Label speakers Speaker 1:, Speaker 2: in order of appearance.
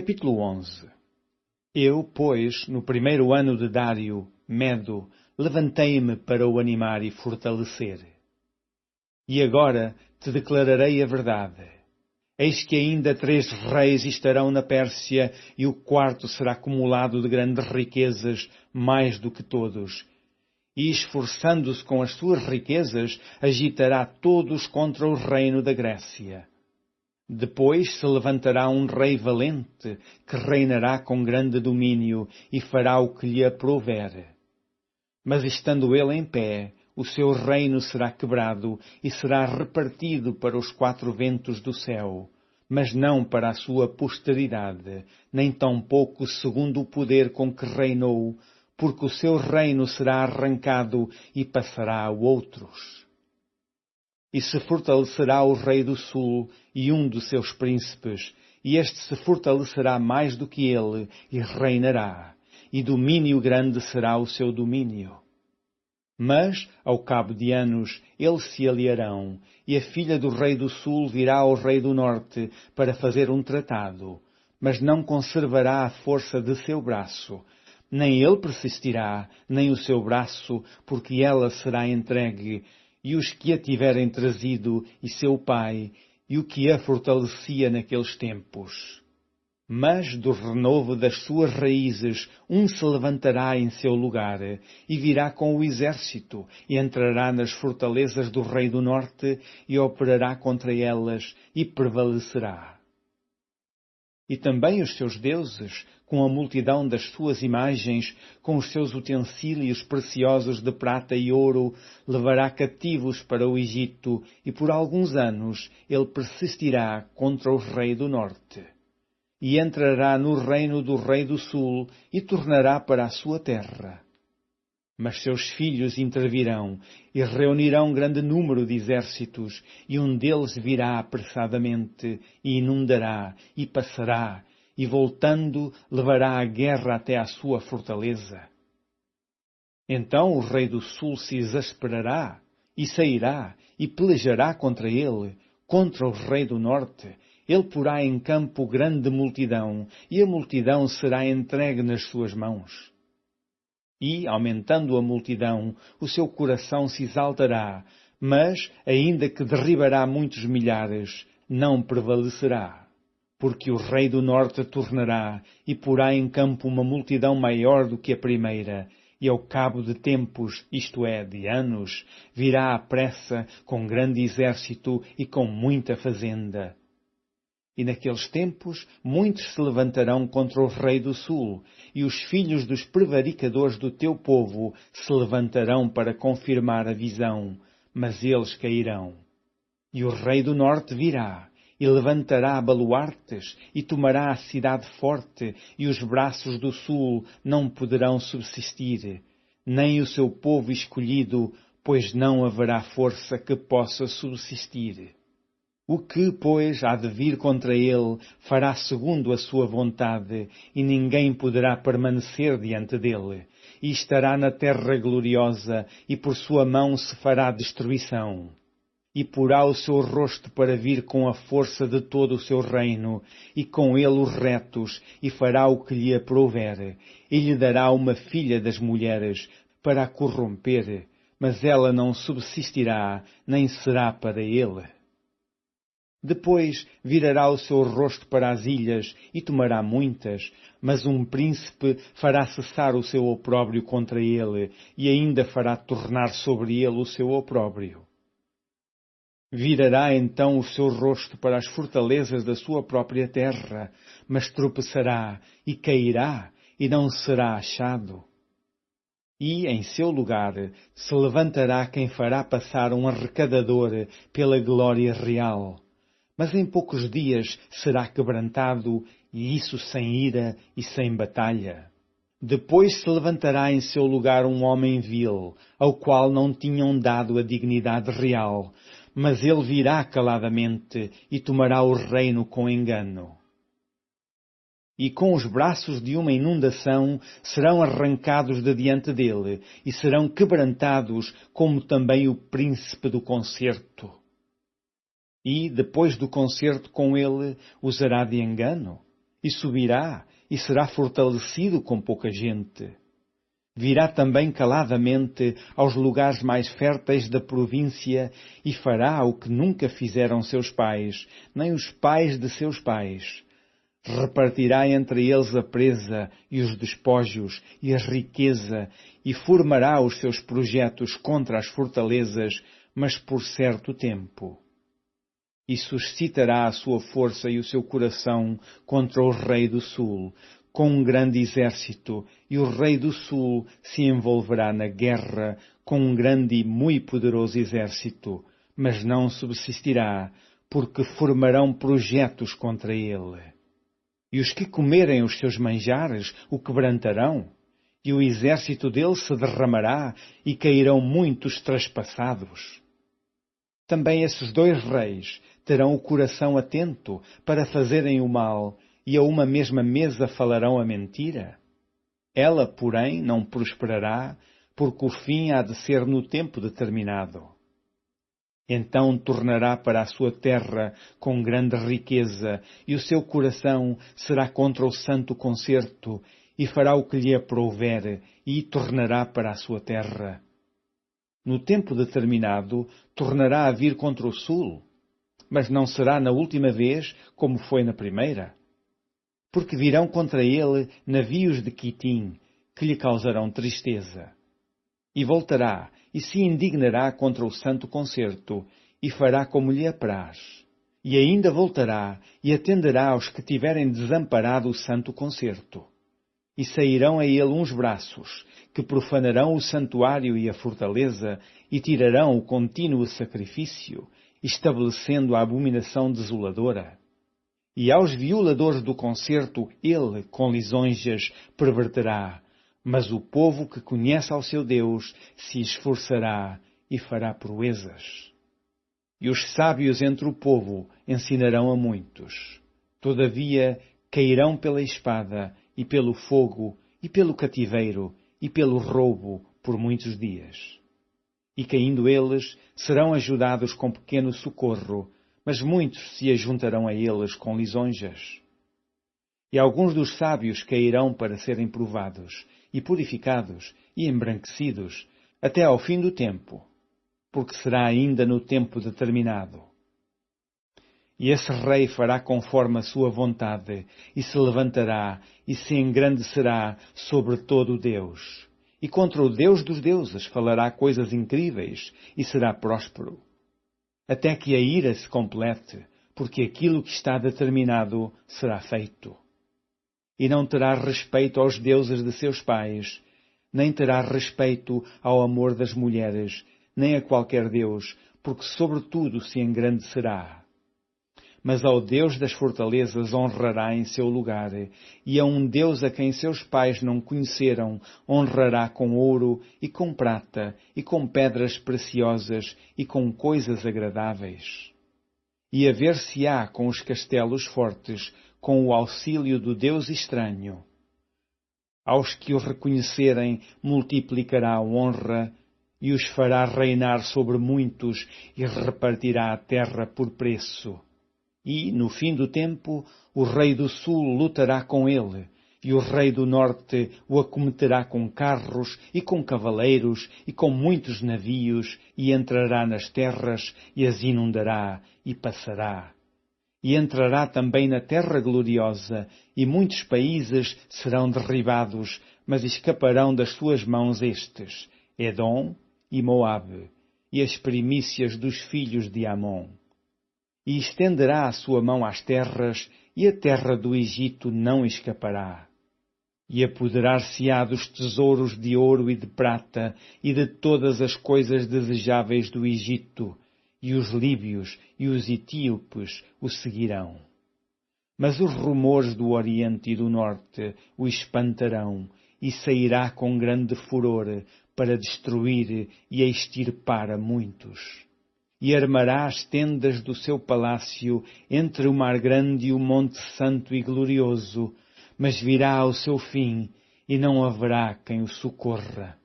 Speaker 1: Capítulo 11. Eu, pois, no primeiro ano de Dário, Medo, levantei-me para o animar e fortalecer. E agora te declararei a verdade. Eis que ainda 3 reis estarão na Pérsia, e o quarto será acumulado de grandes riquezas, mais do que todos. E esforçando-se com as suas riquezas, agitará todos contra o reino da Grécia. Depois se levantará um rei valente, que reinará com grande domínio, e fará o que lhe aprouver. Mas estando ele em pé, o seu reino será quebrado, e será repartido para os 4 ventos do céu, mas não para a sua posteridade, nem tampouco segundo o poder com que reinou, porque o seu reino será arrancado e passará a outros. E se fortalecerá o rei do sul e um dos seus príncipes, e este se fortalecerá mais do que ele, e reinará, e domínio grande será o seu domínio. Mas, ao cabo de anos, eles se aliarão, e a filha do rei do sul virá ao rei do norte para fazer um tratado, mas não conservará a força de seu braço, nem ele persistirá, nem o seu braço, porque ela será entregue, e os que a tiverem trazido, e seu pai, e o que a fortalecia naqueles tempos. Mas do renovo das suas raízes um se levantará em seu lugar, e virá com o exército, e entrará nas fortalezas do rei do norte, e operará contra elas, e prevalecerá. E também os seus deuses, com a multidão das suas imagens, com os seus utensílios preciosos de prata e ouro, levará cativos para o Egito, e por alguns anos ele persistirá contra o rei do norte. E entrará no reino do rei do sul, e tornará para a sua terra. Mas seus filhos intervirão, e reunirão grande número de exércitos, e um deles virá apressadamente, e inundará, e passará, e voltando, levará a guerra até à sua fortaleza. Então o rei do sul se exasperará, e sairá, e pelejará contra ele, contra o rei do norte. Ele porá em campo grande multidão, e a multidão será entregue nas suas mãos. E, aumentando a multidão, o seu coração se exaltará, mas, ainda que derribará muitos milhares, não prevalecerá. Porque o rei do norte tornará, e porá em campo uma multidão maior do que a primeira, e ao cabo de tempos, isto é, de anos, virá à pressa com grande exército e com muita fazenda. E naqueles tempos muitos se levantarão contra o rei do sul, e os filhos dos prevaricadores do teu povo se levantarão para confirmar a visão, mas eles cairão. E o rei do norte virá, e levantará baluartes, e tomará a cidade forte, e os braços do sul não poderão subsistir, nem o seu povo escolhido, pois não haverá força que possa subsistir. O que, pois, há de vir contra ele, fará segundo a sua vontade, e ninguém poderá permanecer diante dele. E estará na terra gloriosa, e por sua mão se fará destruição. E porá o seu rosto para vir com a força de todo o seu reino, e com ele os retos, e fará o que lhe aprouver. E lhe dará uma filha das mulheres, para a corromper, mas ela não subsistirá, nem será para ele. Depois virará o seu rosto para as ilhas, e tomará muitas, mas um príncipe fará cessar o seu opróbrio contra ele, e ainda fará tornar sobre ele o seu opróbrio. Virará então o seu rosto para as fortalezas da sua própria terra, mas tropeçará, e cairá, e não será achado. E, em seu lugar, se levantará quem fará passar um arrecadador pela glória real. Mas em poucos dias será quebrantado, e isso sem ira e sem batalha. Depois se levantará em seu lugar um homem vil, ao qual não tinham dado a dignidade real, mas ele virá caladamente e tomará o reino com engano. E com os braços de uma inundação serão arrancados de diante dele, e serão quebrantados, como também o príncipe do concerto. E, depois do concerto com ele, usará de engano, e subirá, e será fortalecido com pouca gente. Virá também caladamente aos lugares mais férteis da província e fará o que nunca fizeram seus pais, nem os pais de seus pais. Repartirá entre eles a presa e os despojos e a riqueza e formará os seus projetos contra as fortalezas, mas por certo tempo. E suscitará a sua força e o seu coração contra o rei do sul, com um grande exército, e o rei do sul se envolverá na guerra com um grande e muito poderoso exército, mas não subsistirá, porque formarão projetos contra ele. E os que comerem os seus manjares o quebrantarão, e o exército dele se derramará, e cairão muitos traspassados. Também esses dois reis terão o coração atento para fazerem o mal, e a uma mesma mesa falarão a mentira. Ela, porém, não prosperará, porque o fim há de ser no tempo determinado. Então tornará para a sua terra com grande riqueza, e o seu coração será contra o santo concerto, e fará o que lhe aprouver, e tornará para a sua terra. No tempo determinado, tornará a vir contra o sul, mas não será na última vez como foi na primeira. Porque virão contra ele navios de Quitim, que lhe causarão tristeza. E voltará, e se indignará contra o santo concerto, e fará como lhe apraz. E ainda voltará, e atenderá aos que tiverem desamparado o santo concerto. E sairão a ele uns braços, que profanarão o santuário e a fortaleza, e tirarão o contínuo sacrifício, estabelecendo a abominação desoladora. E aos violadores do concerto ele, com lisonjas, perverterá, mas o povo que conhece ao seu Deus se esforçará e fará proezas. E os sábios entre o povo ensinarão a muitos. Todavia cairão pela espada, e pelo fogo, e pelo cativeiro, e pelo roubo, por muitos dias. E caindo eles, serão ajudados com pequeno socorro, mas muitos se ajuntarão a eles com lisonjas. E alguns dos sábios cairão para serem provados, e purificados, e embranquecidos, até ao fim do tempo, porque será ainda no tempo determinado. E esse rei fará conforme a sua vontade, e se levantará, e se engrandecerá sobre todo o Deus. E contra o Deus dos deuses falará coisas incríveis, e será próspero. Até que a ira se complete, porque aquilo que está determinado será feito. E não terá respeito aos deuses de seus pais, nem terá respeito ao amor das mulheres, nem a qualquer deus, porque sobretudo se engrandecerá. Mas ao Deus das fortalezas honrará em seu lugar, e a um Deus a quem seus pais não conheceram honrará com ouro e com prata, e com pedras preciosas e com coisas agradáveis. E haver-se-á com os castelos fortes, com o auxílio do Deus estranho. Aos que o reconhecerem multiplicará a honra, e os fará reinar sobre muitos, e repartirá a terra por preço. E, no fim do tempo, o rei do sul lutará com ele, e o rei do norte o acometerá com carros e com cavaleiros e com muitos navios, e entrará nas terras e as inundará e passará. E entrará também na terra gloriosa, e muitos países serão derribados, mas escaparão das suas mãos estes, Edom e Moabe, e as primícias dos filhos de Amon. E estenderá a sua mão às terras, e a terra do Egito não escapará. E apoderar-se-á dos tesouros de ouro e de prata, e de todas as coisas desejáveis do Egito, e os líbios e os etíopes o seguirão. Mas os rumores do Oriente e do Norte o espantarão, e sairá com grande furor para destruir e extirpar a muitos. E armará as tendas do seu palácio entre o mar grande e o monte santo e glorioso, mas virá ao seu fim, e não haverá quem o socorra.